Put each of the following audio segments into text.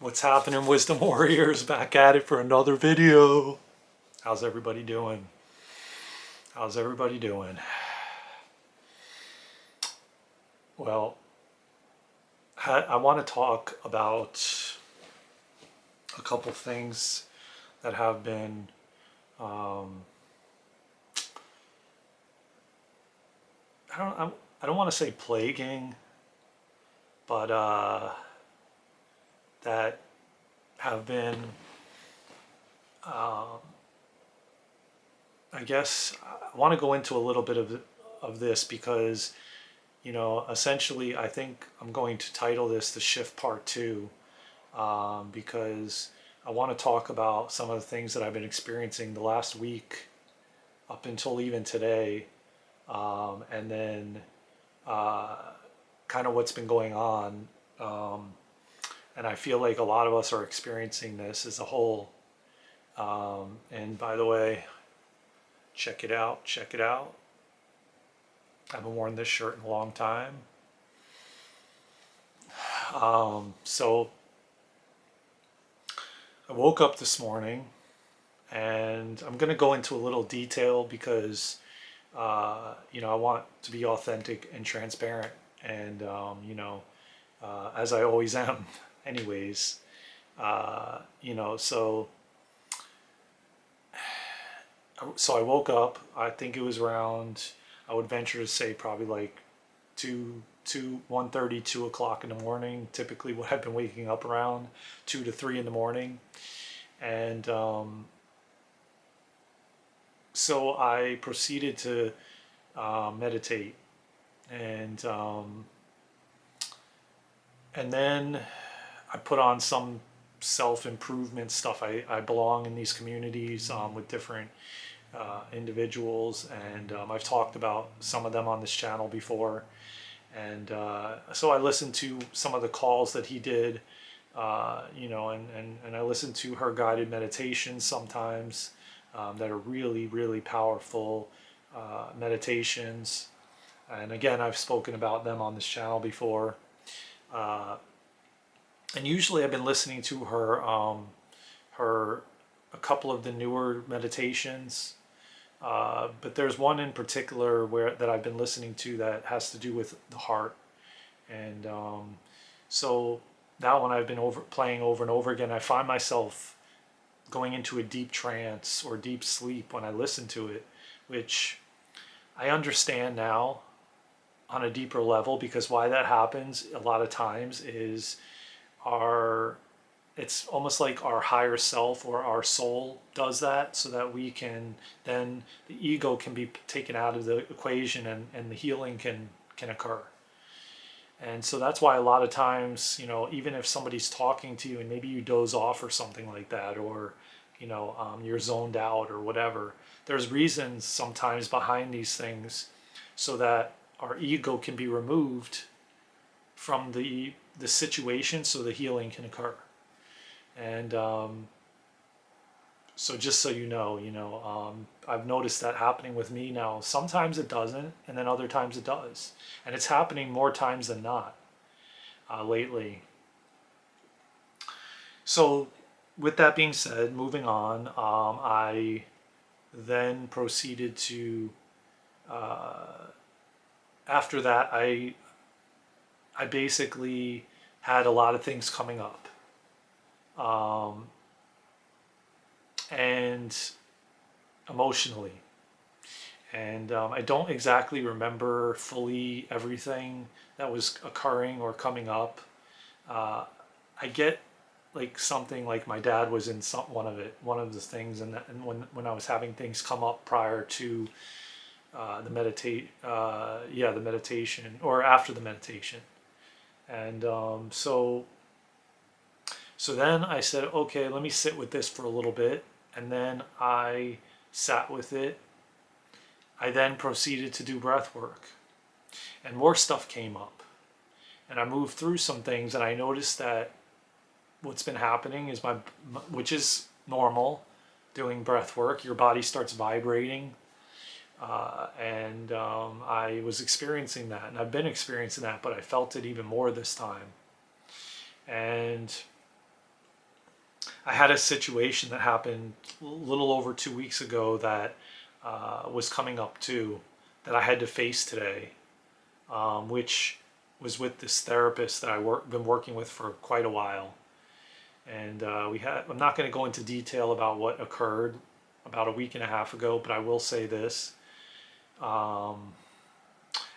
What's happening, Wisdom Warriors? Back at it for another video. How's everybody doing? How's everybody doing? Well, I want to talk about a couple things that have been um, I don't want to say plaguing, but that have been um, I guess I want to go into a little bit of this because essentially I think I'm going to title this the shift part two, because I want to talk about some of the things that I've been experiencing the last week up until even today, and then uh, kind of what's been going on. Um, and I feel like a lot of us are experiencing this as a whole. And by the way, check it out, check it out. I haven't worn this shirt in a long time. So I woke up this morning, and I'm going to go into a little detail because, I want to be authentic and transparent, and, as I always am, anyways. So I woke up. I think it was around, I would venture to say probably like 1:30, 2 o'clock in the morning. Typically, what I've been waking up around 2 to 3 in the morning, and so I proceeded to meditate, and and then I put on some self improvement stuff. I belong in these communities with different individuals, and I've talked about some of them on this channel before. And so I listened to some of the calls that he did, and I listened to her guided meditations sometimes, that are really, really powerful meditations. And again, I've spoken about them on this channel before. Uh, and usually I've been listening to her a couple of the newer meditations. But there's one in particular that I've been listening to that has to do with the heart, and so that one I've been playing over and over again. I find myself going into a deep trance or deep sleep when I listen to it, which I understand now on a deeper level, because why that happens a lot of times is our it's almost like our higher self or our soul does that, so that we can then the ego can be taken out of the equation, and the healing can occur. And so that's why a lot of times, even if somebody's talking to you and maybe you doze off or something like that, or you're zoned out or whatever, there's reasons sometimes behind these things, so that our ego can be removed from the situation, so the healing can occur. And so just so I've noticed that happening with me now. Sometimes it doesn't, and then other times it does. And it's happening more times than not lately. So with that being said, moving on, I then proceeded to, after that, I basically had a lot of things coming up. And emotionally. And I don't exactly remember fully everything that was occurring or coming up. I get like something like my dad was in one of the things, and when I was having things come up prior to the meditation, or after the meditation. And so then I said, okay, let me sit with this for a little bit. And then I sat with it. I then proceeded to do breath work, and more stuff came up. And I moved through some things, and I noticed that what's been happening is which is normal, doing breath work, your body starts vibrating. And I was experiencing that, and I've been experiencing that, but I felt it even more this time. And I had a situation that happened a little over 2 weeks ago that was coming up too, that I had to face today, which was with this therapist that been working with for quite a while. And I'm not going to go into detail about what occurred about a week and a half ago, but I will say this.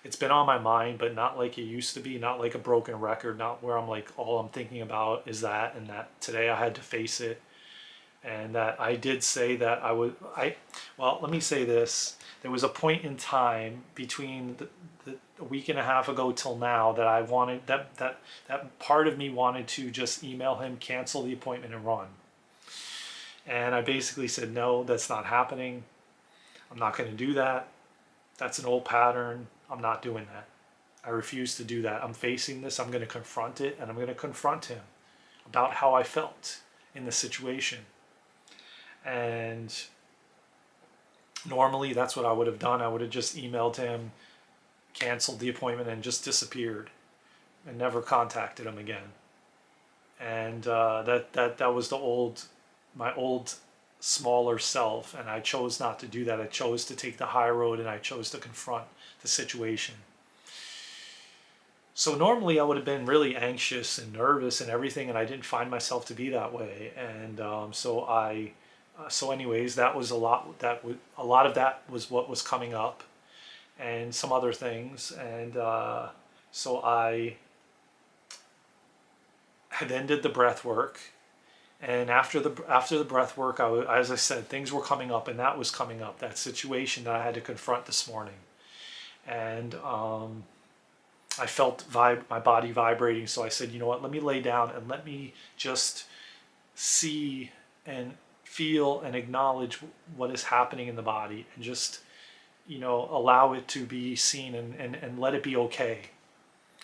It's been on my mind, but not like it used to be, not like a broken record, not where I'm like, all I'm thinking about is that, and that today I had to face it. And that I did say that well, let me say this. There was a point in time between a week and a half ago till now that I wanted, that part of me wanted to just email him, cancel the appointment and run. And I basically said, no, that's not happening. I'm not going to do that. That's an old pattern. I'm not doing that. I refuse to do that. I'm facing this. I'm going to confront it, and I'm going to confront him about how I felt in the situation. And normally that's what I would have done. I would have just emailed him, canceled the appointment, and just disappeared and never contacted him again. And that was my old smaller self, and I chose not to do that. I chose to take the high road, and I chose to confront the situation. So normally I would have been really anxious and nervous and everything, and I didn't find myself to be that way. And so anyways, that was a lot of that was what was coming up, and some other things. And so I then did the breath work. And after the breath work, as I said, things were coming up, and that was coming up, that situation that I had to confront this morning. And I felt my body vibrating, so I said, you know what, let me lay down and let me just see and feel and acknowledge what is happening in the body, and just, allow it to be seen, and let it be okay,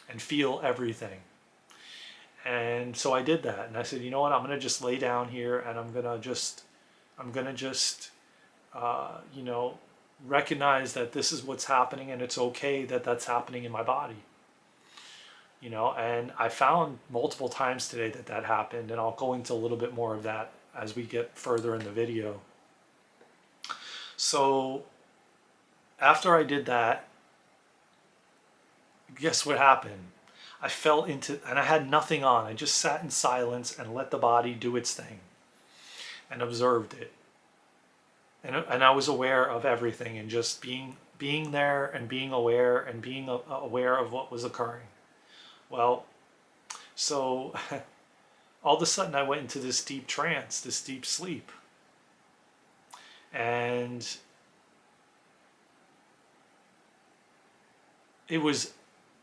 and feel everything. And so I did that, and I said, you know what, I'm gonna just lay down here, and I'm gonna just recognize that this is what's happening, and it's okay that that's happening in my body. And I found multiple times today that happened, and I'll go into a little bit more of that as we get further in the video. So after I did that, guess what happened? I fell into, and I had nothing on. I just sat in silence and let the body do its thing and observed it. And I was aware of everything, and just being there and being aware, and being aware of what was occurring. Well, so all of a sudden I went into this deep trance, this deep sleep. And it was,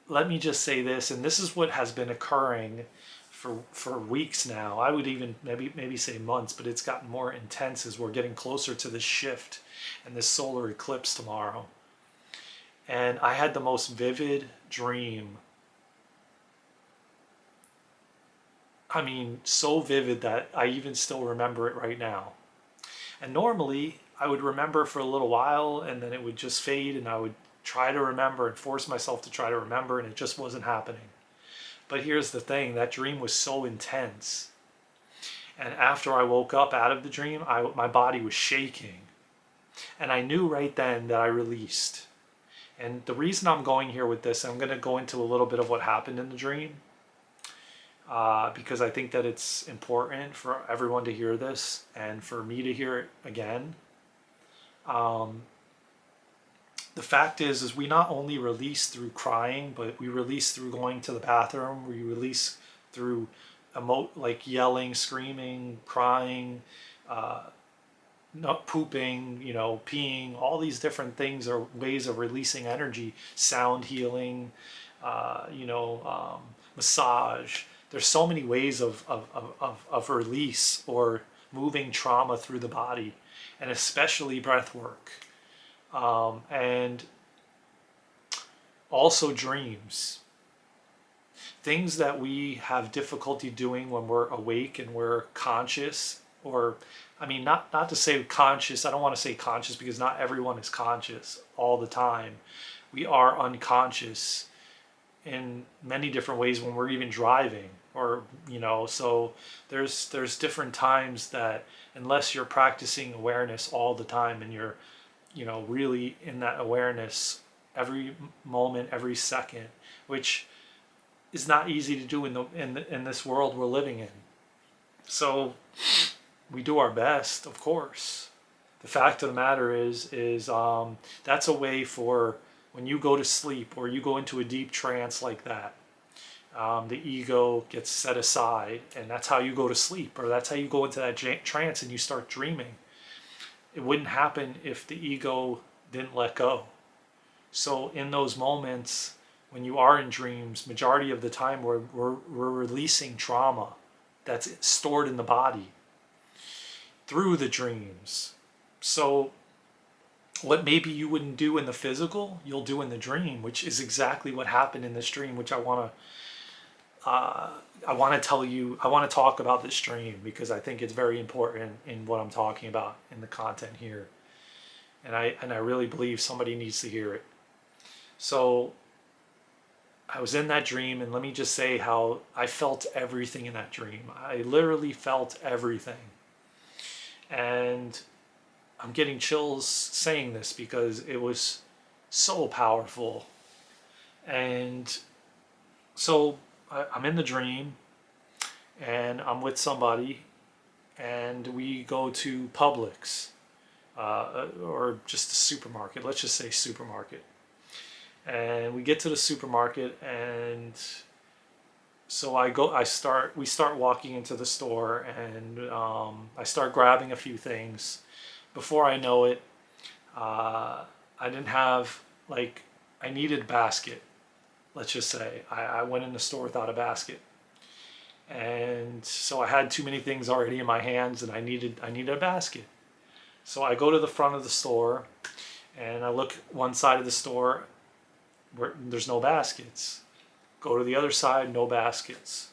let me just say this, and this is what has been occurring for weeks now. I would even maybe say months, but it's gotten more intense as we're getting closer to this shift and this solar eclipse tomorrow. And I had the most vivid dream. I mean, so vivid that I even still remember it right now. And normally I would remember for a little while, and then it would just fade, and I would try to remember and force myself to try to remember, and it just wasn't happening. But here's the thing, that dream was so intense. And after I woke up out of the dream, my body was shaking. And I knew right then that I released. And the reason I'm going here with this, I'm going to go into a little bit of what happened in the dream, because I think that it's important for everyone to hear this, and for me to hear it again. The fact is we not only release through crying, but we release through going to the bathroom. We release through like yelling, screaming, crying, not pooping, peeing. All these different things are ways of releasing energy. Sound healing, massage. There's so many ways of release, or moving trauma through the body, and especially breath work. And also dreams. Things that we have difficulty doing when we're awake and we're conscious, or, I mean, not to say conscious, I don't want to say conscious, because not everyone is conscious all the time. We are unconscious in many different ways when we're even driving. or so there's different times that, unless you're practicing awareness all the time and you're really in that awareness every moment, every second, which is not easy to do in this world we're living in. So we do our best, of course. The fact of the matter is that's a way for when you go to sleep or you go into a deep trance like that. The ego gets set aside, and that's how you go to sleep, or that's how you go into that trance and you start dreaming. It wouldn't happen if the ego didn't let go. So in those moments when you are in dreams, majority of the time we're releasing trauma that's stored in the body through the dreams. So what maybe you wouldn't do in the physical, you'll do in the dream, which is exactly what happened in this dream, which I want to tell you. I want to talk about this dream because I think it's very important in what I'm talking about in the content here, and I really believe somebody needs to hear it. So I was in that dream, and let me just say how I felt everything in that dream. I literally felt everything, and I'm getting chills saying this because it was so powerful. And so I'm in the dream, and I'm with somebody, and we go to Publix, or just a supermarket. Let's just say supermarket. And we get to the supermarket, and so we start walking into the store, and I start grabbing a few things. Before I know it, I didn't have, like, I needed a basket. Let's just say I went in the store without a basket, and so I had too many things already in my hands, and I needed a basket. So I go to the front of the store, and I look one side of the store where there's no baskets. Go to the other side, no baskets.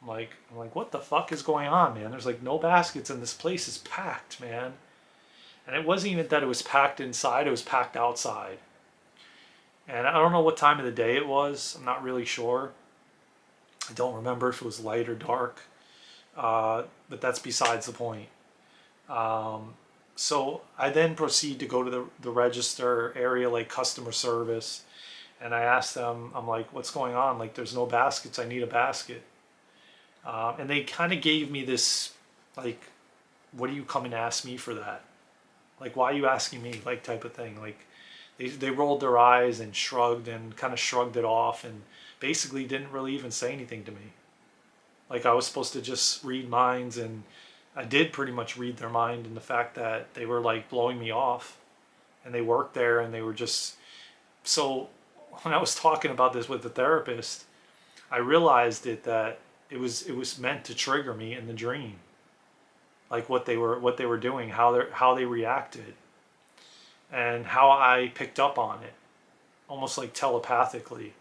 I'm like, what the fuck is going on, man? There's like no baskets, and this place is packed, man. And it wasn't even that it was packed inside, it was packed outside. And I don't know what time of the day it was. I'm not really sure. I don't remember if it was light or dark. But that's besides the point. So I then proceed to go to the register area, like customer service. And I asked them, I'm like, what's going on? Like, there's no baskets. I need a basket. And they kind of gave me this, like, what do you come and ask me for that? Like, why are you asking me? Like, type of thing. Like, they rolled their eyes and shrugged and kind of shrugged it off and basically didn't really even say anything to me. Like, I was supposed to just read minds, and I did pretty much read their mind in the fact that they were like blowing me off, and they worked there, and they were just so. When I was talking about this with the therapist, I realized that it was meant to trigger me in the dream, like what they were doing, how they reacted, and how I picked up on it, almost like telepathically.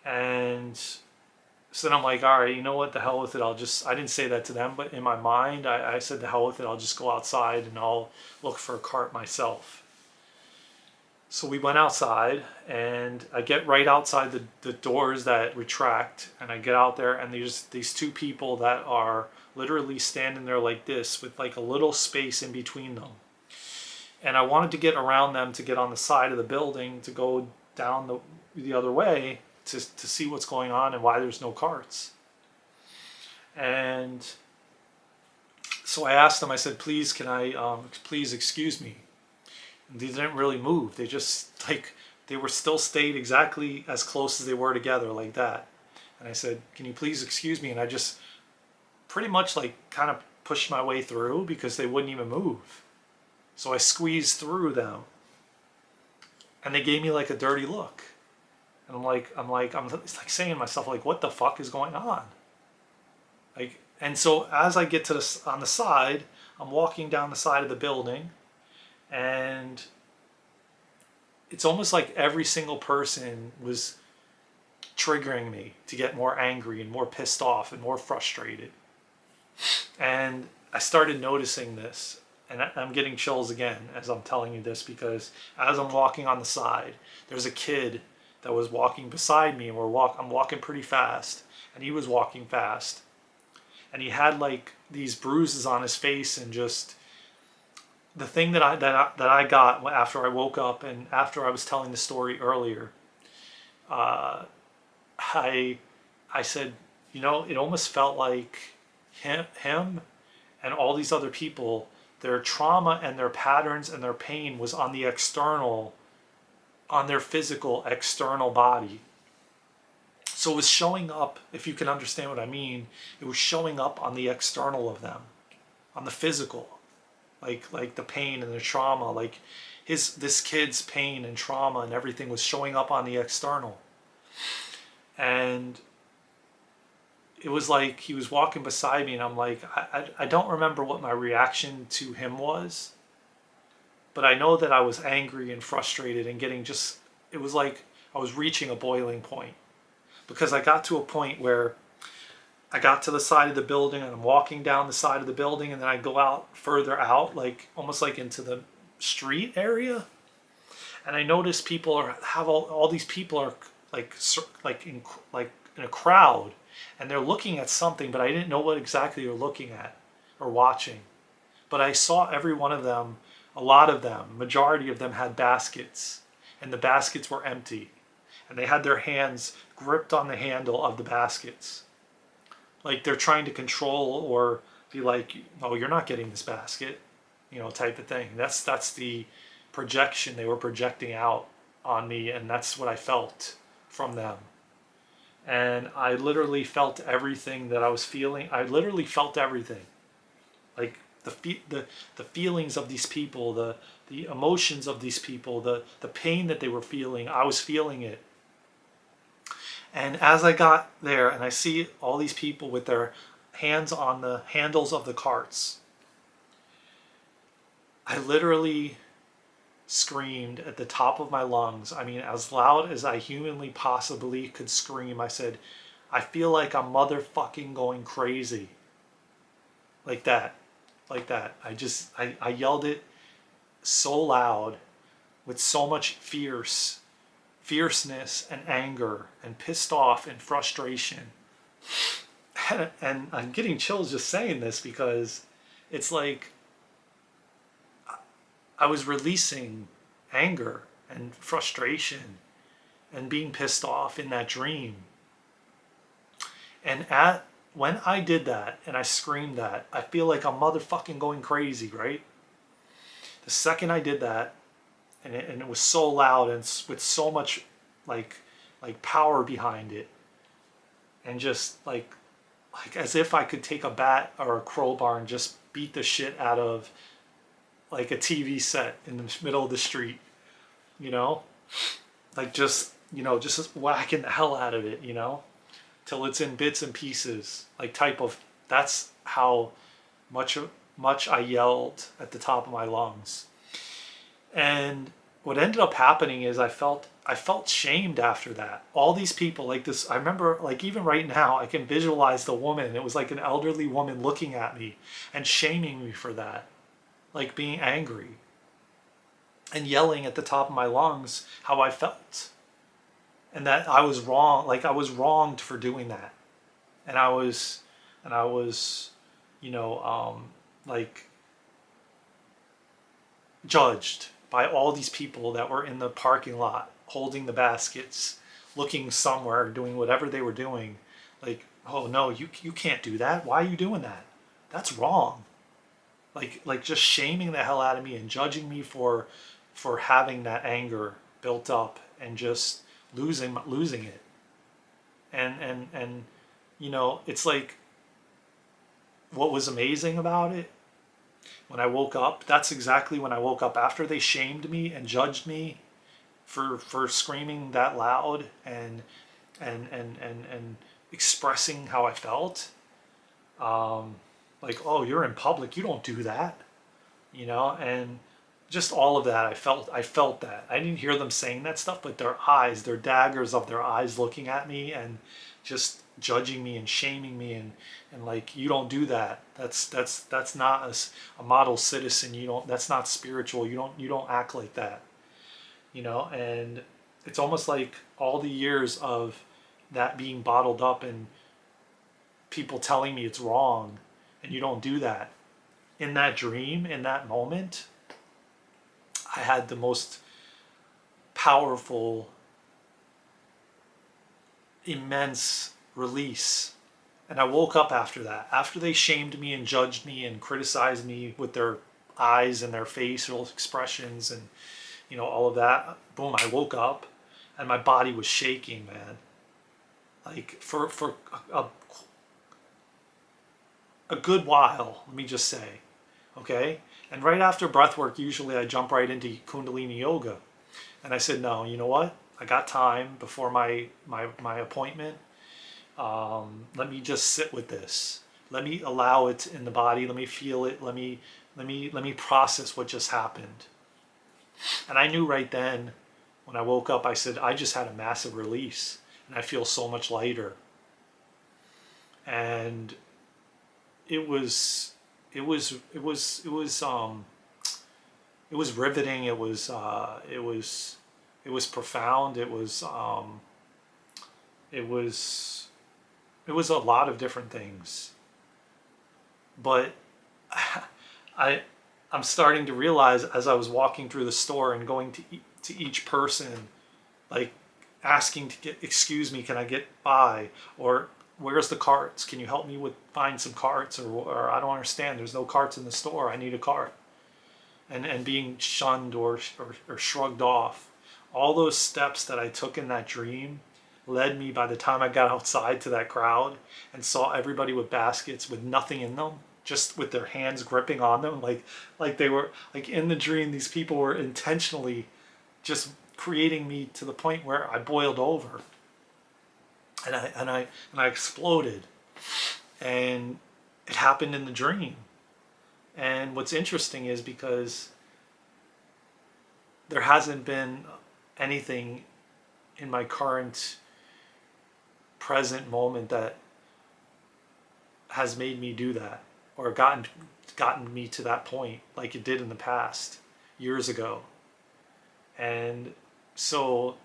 And so then I'm like, all right, you know what, the hell with it. I didn't say that to them, but in my mind, I said, the hell with it. I'll just go outside and I'll look for a cart myself. So we went outside, and I get right outside the doors that retract, and I get out there, and there's these two people that are literally standing there like this with like a little space in between them. And I wanted to get around them to get on the side of the building to go down the other way to see what's going on and why there's no carts. And so I asked them, I said, please, can I, please excuse me. They didn't really move. They just, like, they were still stayed exactly as close as they were together, like that. And I said, can you please excuse me? And I just pretty much like kind of pushed my way through because they wouldn't even move. So I squeezed through them, and they gave me like a dirty look. And I'm like saying to myself, like, what the fuck is going on? Like, and so as I get to on the side, I'm walking down the side of the building, and it's almost like every single person was triggering me to get more angry and more pissed off and more frustrated. And I started noticing this, and I'm getting chills again as I'm telling you this, because as I'm walking on the side, there's a kid that was walking beside me, and I'm walking pretty fast, and he was walking fast, and he had like these bruises on his face, and just the thing that I got after I woke up and after I was telling the story earlier, uh, I I said, you know, it almost felt like him and all these other people, their trauma and their patterns and their pain was on the external, on their physical external body. So it was showing up, if you can understand what I mean, it was showing up on the external of them, on the physical, like the pain and the trauma, like this kid's pain and trauma and everything was showing up on the external. And it was like he was walking beside me, and I'm like, I don't remember what my reaction to him was, but I know that I was angry and frustrated and getting just, it was like I was reaching a boiling point, because I got to a point where I got to the side of the building and I'm walking down the side of the building, and then I go out further out, like almost like into the street area, and I notice people have all these people are like in a crowd, and they're looking at something, but I didn't know what exactly they're looking at or watching. But I saw every one of them, a lot of them, majority of them had baskets, and the baskets were empty, and they had their hands gripped on the handle of the baskets, like they're trying to control or be like, oh, you're not getting this basket, you know, type of thing. That's the projection they were projecting out on me, and that's what I felt from them. And I literally felt everything that I was feeling. I literally felt everything, like the feelings of these people, the emotions of these people, the pain that they were feeling. I was feeling it. And as I got there and I see all these people with their hands on the handles of the carts, I literally screamed at the top of my lungs. I mean, as loud as I humanly possibly could scream. I said, I feel like I'm motherfucking going crazy. Like that. Like that. I yelled it so loud with so much fierceness and anger and pissed off and frustration. And I'm getting chills just saying this, because it's like I was releasing anger and frustration and being pissed off in that dream. And when I did that and I screamed that, I feel like I'm motherfucking going crazy, right? The second I did that, and it was so loud and with so much like power behind it, and just like as if I could take a bat or a crowbar and just beat the shit out of like a TV set in the middle of the street, you know, like just, you know, just whacking the hell out of it, you know, till it's in bits and pieces, like type of, that's how much I yelled at the top of my lungs. And what ended up happening is I felt shamed after that. All these people, like this, I remember, like even right now, I can visualize the woman. It was like an elderly woman looking at me and shaming me for that, like being angry and yelling at the top of my lungs how I felt, and that I was wrong. Like I was wronged for doing that, and I was, you know, like judged by all these people that were in the parking lot holding the baskets, looking somewhere, doing whatever they were doing. Like, oh no, you can't do that. Why are you doing that? That's wrong. Like just shaming the hell out of me and judging me for having that anger built up and just losing it. And you know, it's like, what was amazing about it, when I woke up, that's exactly when I woke up after they shamed me and judged me for screaming that loud and expressing how I felt. Like, oh, you're in public, you don't do that, you know, and just all of that. I felt that. I didn't hear them saying that stuff, but their eyes, their daggers of their eyes looking at me and just judging me and shaming me and like, you don't do that. That's not a model citizen. You don't, that's not spiritual. You don't act like that, you know. And it's almost like all the years of that being bottled up people telling me it's wrong, and you don't do that. In that dream, in that moment, I had the most powerful, immense release. And I woke up after that. After they shamed me and judged me and criticized me with their eyes and their facial expressions and, all of that, boom, I woke up and my body was shaking, man. Like for a, a good while, let me just say. Okay? And right after breath work, usually I jump right into Kundalini yoga. And I said, no, you know what? I got time before my appointment. Let me just sit with this. Let me allow it in the body. Let me feel it. Let me process what just happened. And I knew right then when I woke up, I said, I just had a massive release and I feel so much lighter. And it was riveting. It was profound. It was a lot of different things. But I'm starting to realize as I was walking through the store and going to each person, like asking to get, excuse me, can I get by? Or where's the carts? Can you help me find some carts? Or I don't understand. There's no carts in the store. I need a cart. And being shunned or shrugged off. All those steps that I took in that dream led me, by the time I got outside, to that crowd and saw everybody with baskets with nothing in them, just with their hands gripping on them, like they were, like in the dream, these people were intentionally just creating me to the point where I boiled over and I exploded. And it happened in the dream. And what's interesting is because there hasn't been anything in my current present moment that has made me do that or gotten me to that point like it did in the past years ago. And so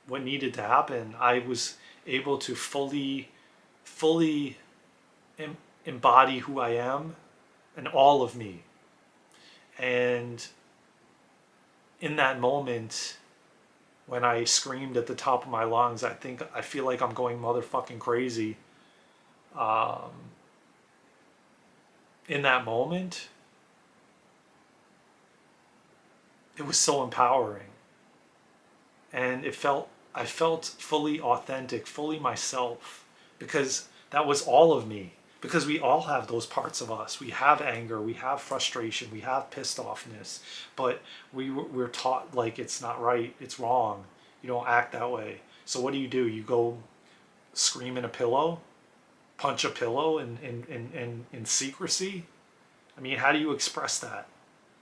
what needed to happen, I was able to fully embody who I am and all of me. And in that moment, when I screamed at the top of my lungs, I feel like I'm going motherfucking crazy. In that moment, it was so empowering. And I felt fully authentic, fully myself, because that was all of me. Because we all have those parts of us. We have anger, we have frustration, we have pissed offness, but we're taught like it's not right, it's wrong. You don't act that way. So what do? You go scream in a pillow, punch a pillow in secrecy? I mean, how do you express that?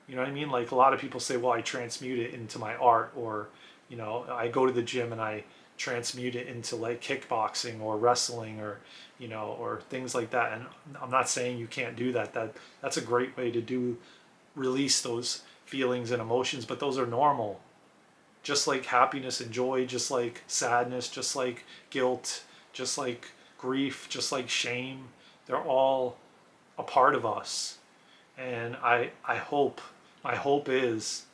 You know what I mean? Like a lot of people say, well, I transmute it into my art, or, I go to the gym and I transmute it into like kickboxing or wrestling or, or things like that. And I'm not saying you can't do that. That's a great way to release those feelings and emotions, but those are normal. Just like happiness and joy, just like sadness, just like guilt, just like grief, just like shame. They're all a part of us. And my hope is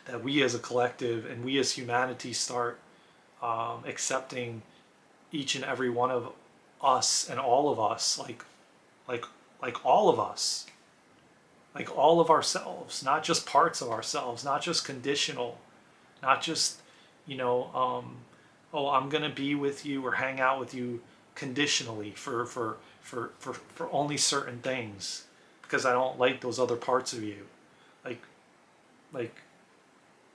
that we as a collective and we as humanity start accepting each and every one of us and all of us, like all of us, like all of ourselves, not just parts of ourselves, not just conditional, not just, oh, I'm gonna be with you or hang out with you conditionally for only certain things because I don't like those other parts of you. Like like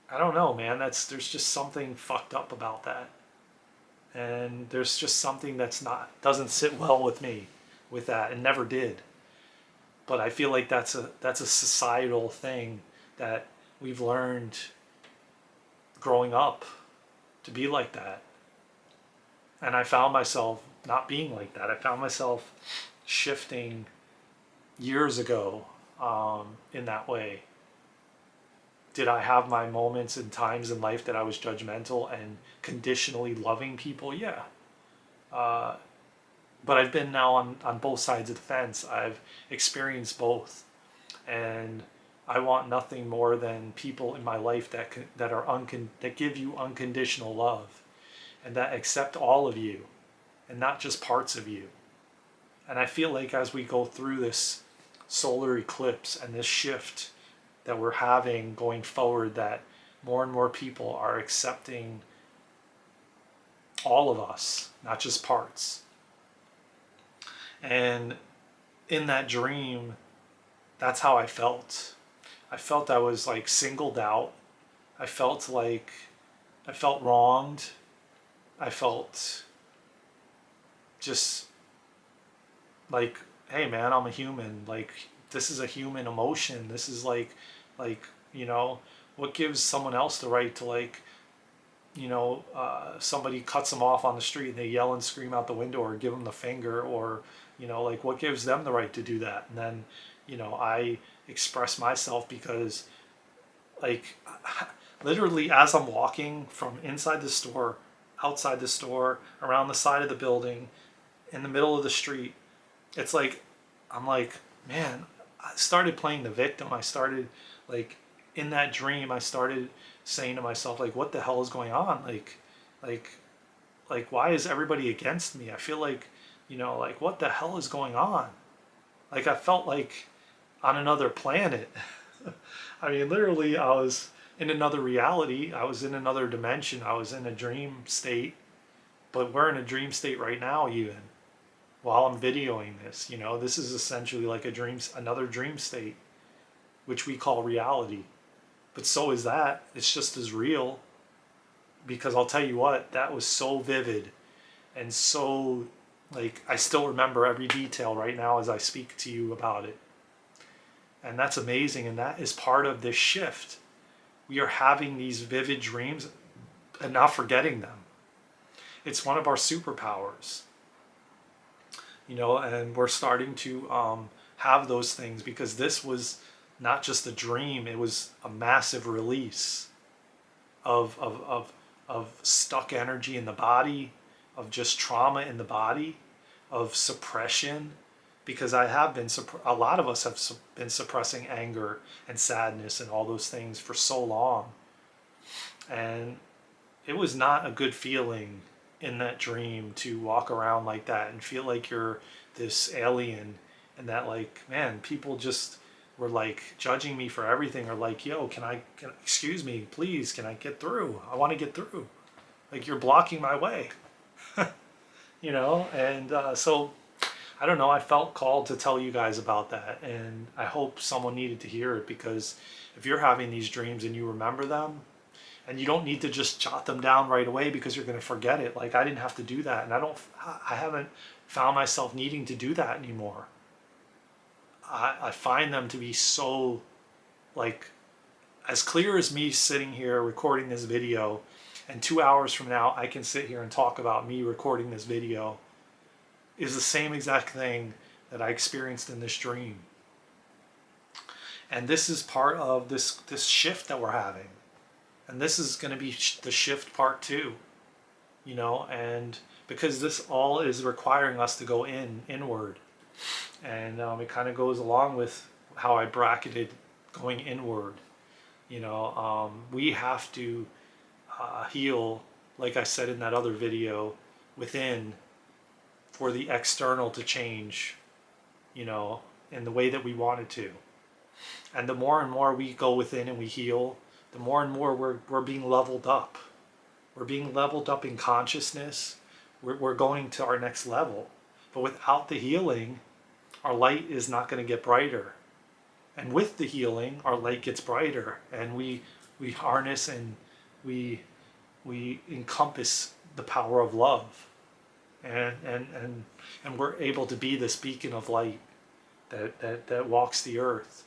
I don't know, man. There's just something fucked up about that. And there's just something doesn't sit well with me with that and never did. But I feel like that's a societal thing that we've learned growing up to be like that. And I found myself not being like that. I found myself shifting years ago in that way. Did I have my moments and times in life that I was judgmental and conditionally loving people? Yeah. But I've been now on both sides of the fence. I've experienced both, and I want nothing more than people in my life that give you unconditional love and that accept all of you and not just parts of you. And I feel like as we go through this solar eclipse and this shift that we're having going forward, that more and more people are accepting all of us, not just parts. And in that dream, that's how I felt. I felt I was like singled out. I felt like I felt wronged. I felt just like, hey man, I'm a human. Like, this is a human emotion. This is like, you know, what gives someone else the right to like, somebody cuts them off on the street and they yell and scream out the window or give them the finger, or, like what gives them the right to do that? And then, I express myself because like literally as I'm walking from inside the store, outside the store, around the side of the building, in the middle of the street, it's like, I'm like, man, I started playing the victim. I started like in that dream, I started saying to myself, like, what the hell is going on? Like, like, why is everybody against me? I feel like, like, what the hell is going on? Like, I felt like on another planet. I mean, literally, I was in another reality. I was in another dimension. I was in a dream state, but we're in a dream state right now, even while I'm videoing this. This is essentially like another dream state, which we call reality. But so is that. It's just as real, because I'll tell you what, that was so vivid and so, like, I still remember every detail right now as I speak to you about it. And that's amazing. And that is part of this shift. We are having these vivid dreams and not forgetting them. It's one of our superpowers, and we're starting to have those things, because this was not just a dream, it was a massive release of stuck energy in the body, of just trauma in the body, of suppression. Because a lot of us have been suppressing anger and sadness and all those things for so long. And it was not a good feeling in that dream to walk around like that and feel like you're this alien, and that, like, man, people just were like judging me for everything, or like, yo, excuse me, please, can I get through? I want to get through. Like, you're blocking my way. And so I don't know, I felt called to tell you guys about that, and I hope someone needed to hear it, because if you're having these dreams and you remember them, and you don't need to just jot them down right away because you're going to forget it. Like, I didn't have to do that, and I haven't found myself needing to do that anymore. I find them to be so, like, as clear as me sitting here recording this video, and 2 hours from now I can sit here and talk about me recording this video, is the same exact thing that I experienced in this dream. And this is part of this shift that we're having. And this is going to be the shift part 2, and because this all is requiring us to go inward. And it kind of goes along with how I bracketed going inward. We have to heal, like I said in that other video, within, for the external to change, in the way that we want it to. And the more and more we go within and we heal, the more and more we're being leveled up. We're being leveled up in consciousness. We're going to our next level. But without the healing, our light is not going to get brighter. And with the healing, our light gets brighter, and we harness and we encompass the power of love, and we're able to be this beacon of light that walks the earth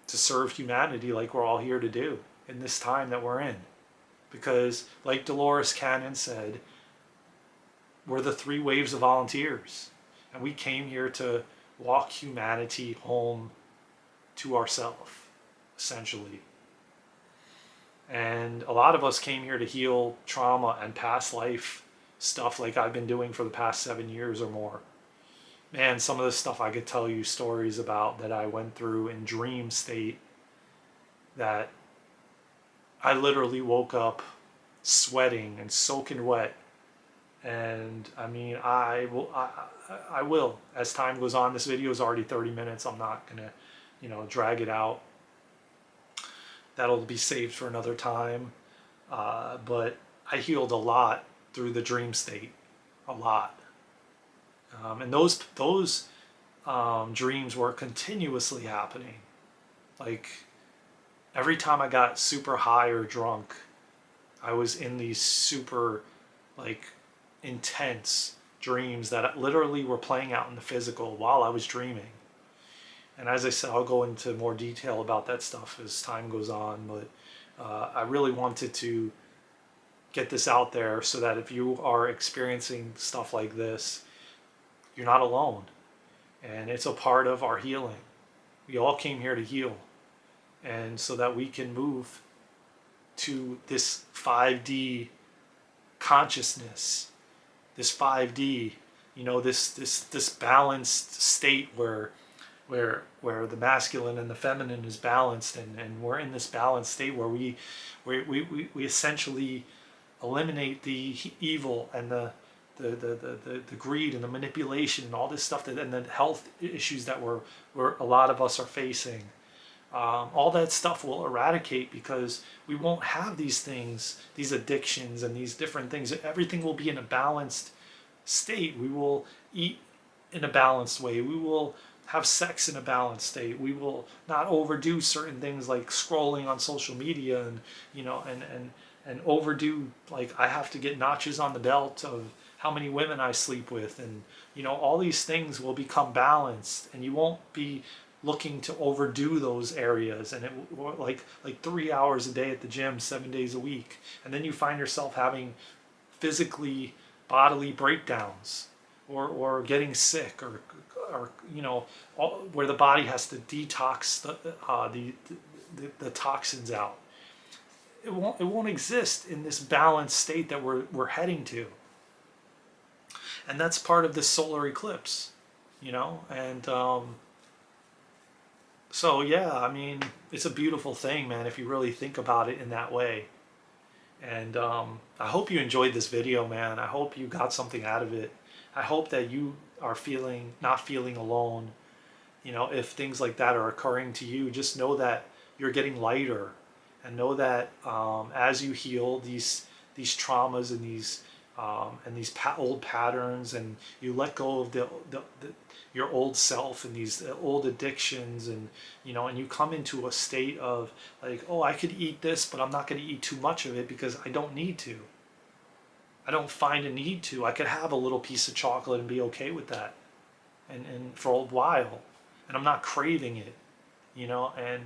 to serve humanity, like we're all here to do in this time that we're in. Because, like Dolores Cannon said, we're the 3 waves of volunteers, and we came here to walk humanity home to ourselves, essentially. And a lot of us came here to heal trauma and past life stuff like I've been doing for the past 7 years or more. Man, some of the stuff I could tell you stories about that I went through in dream state, that I literally woke up sweating and soaking wet. And I mean, I will, as time goes on. This video is already 30 minutes. I'm not gonna, drag it out. That'll be saved for another time. But I healed a lot through the dream state, a lot. And those dreams were continuously happening. Like every time I got super high or drunk, I was in these super like intense dreams that literally were playing out in the physical while I was dreaming. And as I said, I'll go into more detail about that stuff as time goes on, but I really wanted to get this out there so that if you are experiencing stuff like this, you're not alone. And it's a part of our healing. We all came here to heal. And so that we can move to this 5D consciousness, this 5D, this balanced state where the masculine and the feminine is balanced, and we're in this balanced state where we essentially eliminate the evil and the greed and the manipulation and all this stuff and the health issues that a lot of us are facing. All that stuff will eradicate because we won't have these things, these addictions and these different things. Everything will be in a balanced state. We will eat in a balanced way. We will have sex in a balanced state. We will not overdo certain things like scrolling on social media and overdo, like I have to get notches on the belt of how many women I sleep with, and all these things will become balanced, and you won't be looking to overdo those areas, and like 3 hours a day at the gym 7 days a week, and then you find yourself having physically bodily breakdowns or getting sick or where the body has to detox the toxins out. It won't exist in this balanced state that we're heading to. And that's part of this solar eclipse, and so yeah, I mean, it's a beautiful thing, man, if you really think about it in that way. And I hope you enjoyed this video, man. I hope you got something out of it. I hope that you are not feeling alone. If things like that are occurring to you, just know that you're getting lighter, and know that as you heal these traumas and these old patterns, and you let go of your old self and these old addictions, and and you come into a state of like, oh, I could eat this, but I'm not going to eat too much of it because I don't need to. I don't find a need to. I could have a little piece of chocolate and be okay with that, and for a while, and I'm not craving it, and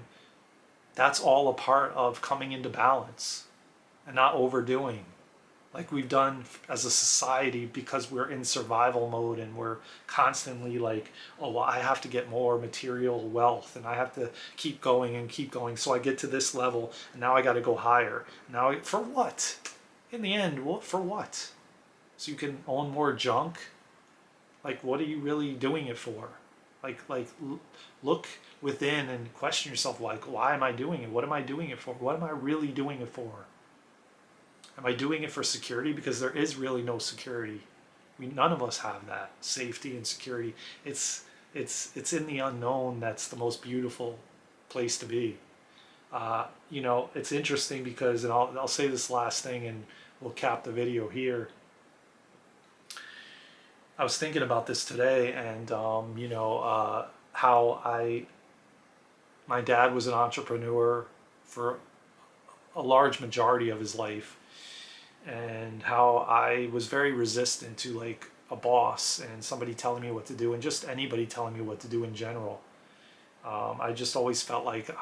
that's all a part of coming into balance and not overdoing like we've done as a society, because we're in survival mode and we're constantly like, oh, well, I have to get more material wealth and I have to keep going and keep going. So I get to this level and now I got to go higher. Now, for what? In the end, for what? So you can own more junk? Like, what are you really doing it for? Like look within and question yourself, like, why am I doing it? What am I doing it for? What am I really doing it for? Am I doing it for security? Because there is really no security. None of us have that safety and security. It's in the unknown that's the most beautiful place to be. It's interesting because, and I'll say this last thing and we'll cap the video here. I was thinking about this today, and how my dad was an entrepreneur for a large majority of his life, and how I was very resistant to like a boss and somebody telling me what to do, and just anybody telling me what to do in general. I just always felt like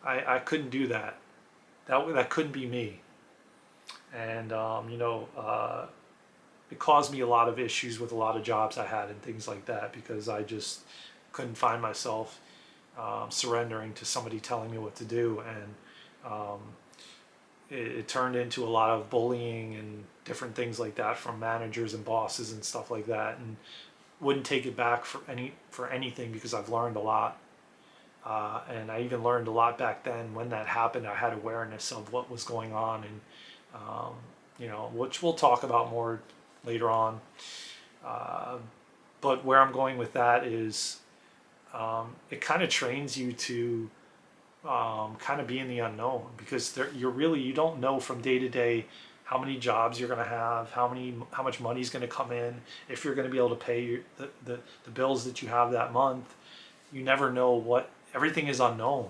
I couldn't do that. That couldn't be me. And it caused me a lot of issues with a lot of jobs I had and things like that, because I just couldn't find myself surrendering to somebody telling me what to do. And it turned into a lot of bullying and different things like that from managers and bosses and stuff like that, and wouldn't take it back for anything because I've learned a lot. And I even learned a lot back then when that happened. I had awareness of what was going on, and which we'll talk about more later on. Uh, but where I'm going with that is it kind of trains you to kind of be in the unknown, because you don't know from day to day how many jobs you're going to have, how much money is going to come in, if you're going to be able to pay the bills that you have that month. You never know what everything is unknown,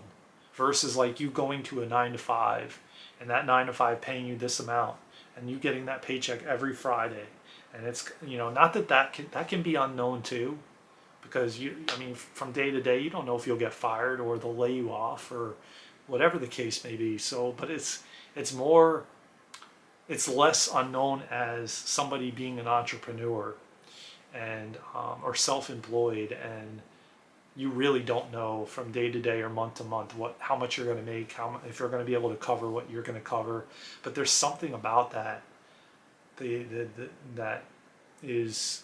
versus like you going to a 9 to 5, and that 9 to 5 paying you this amount, and you getting that paycheck every Friday. And it's, not that can be unknown too, because from day to day you don't know if you'll get fired or they'll lay you off or whatever the case may be. So but it's less unknown as somebody being an entrepreneur and or self-employed, and you really don't know from day to day or month to month how much you're going to make, if you're going to be able to cover what you're going to cover. But there's something about that that is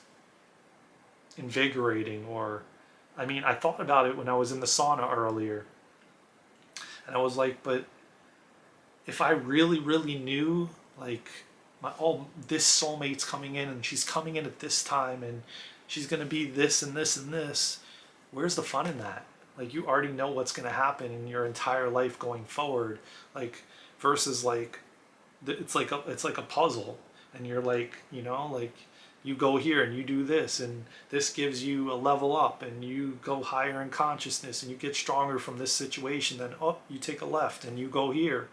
invigorating. Or I thought about it when I was in the sauna earlier, and I was like, but if I really really knew, like, this soulmate's coming in and she's coming in at this time and she's going to be this and this and this, where's the fun in that? Like, you already know what's going to happen in your entire life going forward, like, versus like it's like a puzzle, and you're like, like, you go here and you do this, and this gives you a level up, and you go higher in consciousness and you get stronger from this situation. Then you take a left and you go here,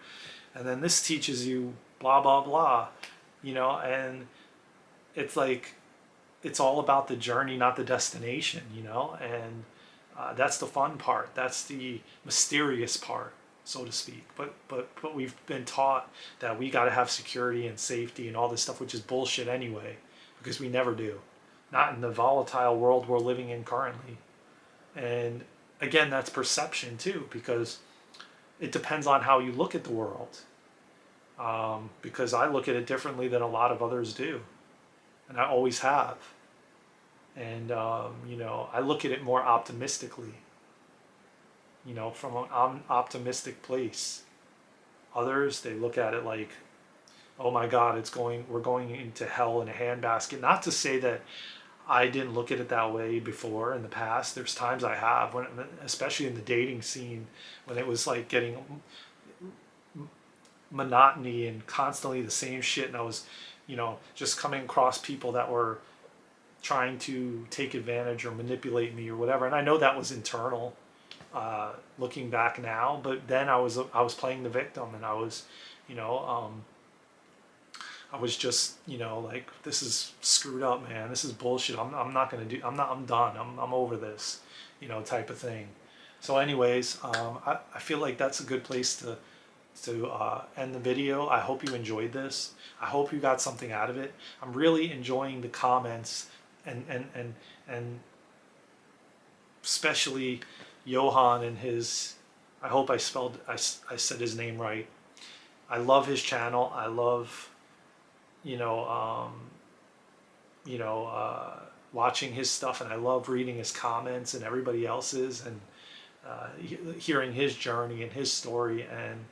and then this teaches you blah blah blah, and it's like, it's all about the journey, not the destination, and that's the fun part. That's the mysterious part, so to speak. But we've been taught that we got to have security and safety and all this stuff, which is bullshit anyway, because we never do. Not in the volatile world we're living in currently. And again, that's perception too, because it depends on how you look at the world. Because I look at it differently than a lot of others do, and I always have. And I look at it more optimistically, from an optimistic place. Others, they look at it like, oh my God, we're going into hell in a handbasket. Not to say that I didn't look at it that way before in the past. There's times I have, especially in the dating scene, when it was like getting monotony and constantly the same shit, and I was, just coming across people that were trying to take advantage or manipulate me or whatever. And I know that was internal, looking back now, but then I was playing the victim, and I was, I was just, like, this is screwed up, man. This is bullshit. I'm not gonna do. I'm done. I'm over this, type of thing. So, anyways, I feel like that's a good place to end the video. I hope you enjoyed this. I hope you got something out of it. I'm really enjoying the comments, and especially Johan and his, I hope I said his name right. I love his channel. I love, watching his stuff, and I love reading his comments and everybody else's, and hearing his journey and his story, and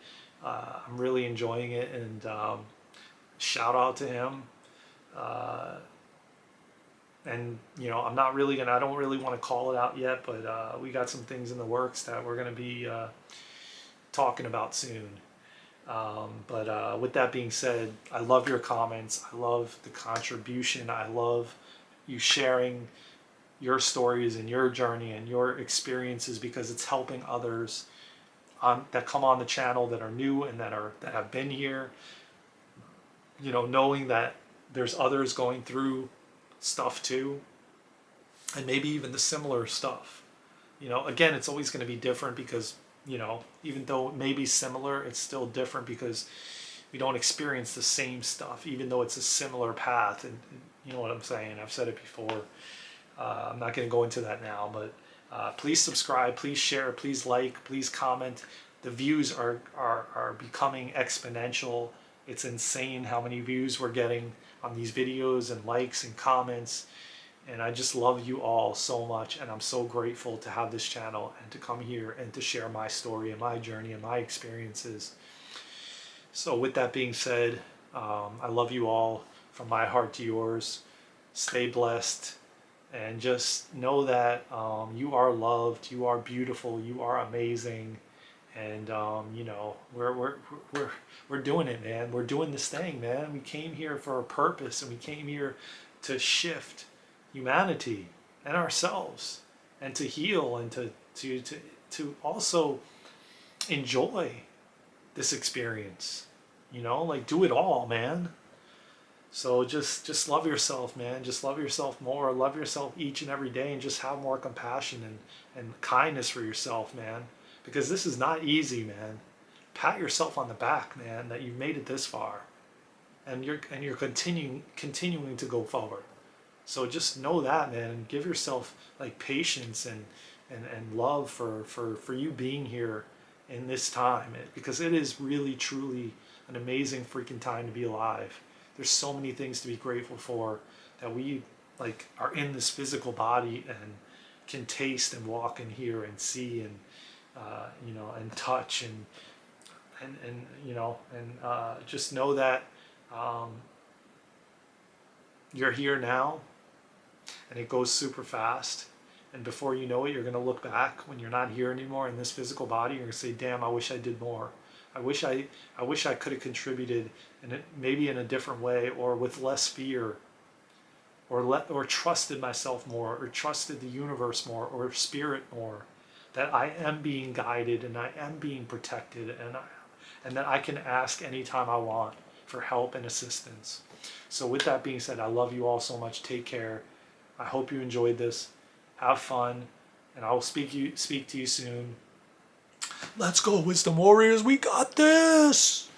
I'm really enjoying it. And shout out to him. And I don't really want to call it out yet, but we got some things in the works that we're going to be talking about soon. But with that being said, I love your comments. I love the contribution. I love you sharing your stories and your journey and your experiences, because it's helping others that come on the channel that are new and that have been here. Knowing that there's others going through stuff too, and maybe even the similar stuff. Again, it's always going to be different, because even though it may be similar, it's still different, because we don't experience the same stuff, even though it's a similar path. And you know what I'm saying. I've said it before. I'm not going to go into that now, but please subscribe, please share, please like, please comment. The views are becoming exponential. It's insane how many views we're getting on these videos and likes and comments. And I just love you all so much, and I'm so grateful to have this channel and to come here and to share my story and my journey and my experiences. So with that being said, I love you all from my heart to yours. Stay blessed, and just know that you are loved, you are beautiful, you are amazing, and you know, we're doing it, man. We're doing this thing, man. We came here for a purpose, and we came here to shift humanity and ourselves, and to heal, and to also enjoy this experience. You know, like, do it all, man. So just love yourself, man. Just love yourself more. Love yourself each and every day, and just have more compassion and kindness for yourself, man. Because this is not easy, man. Pat yourself on the back, man, that you've made it this far, and you're continuing to go forward. So just know that, man, and give yourself like patience and love for you being here in this time, because it is really truly an amazing freaking time to be alive. There's so many things to be grateful for, that we like are in this physical body and can taste and walk and hear and see and you know, and touch and you know, and just know that um, you're here now, and it goes super fast. And before you know it, you're going to look back when you're not here anymore in this physical body. You're going to say, "Damn, I wish I did more. I wish I could have contributed, and maybe in a different way, or with less fear, or trusted myself more, or trusted the universe more, or spirit more. That I am being guided, and I am being protected, and that I can ask anytime I want for help and assistance." So with that being said, I love you all so much. Take care. I hope you enjoyed this. Have fun, and I will speak to you soon. Let's go, Wisdom Warriors. We got this.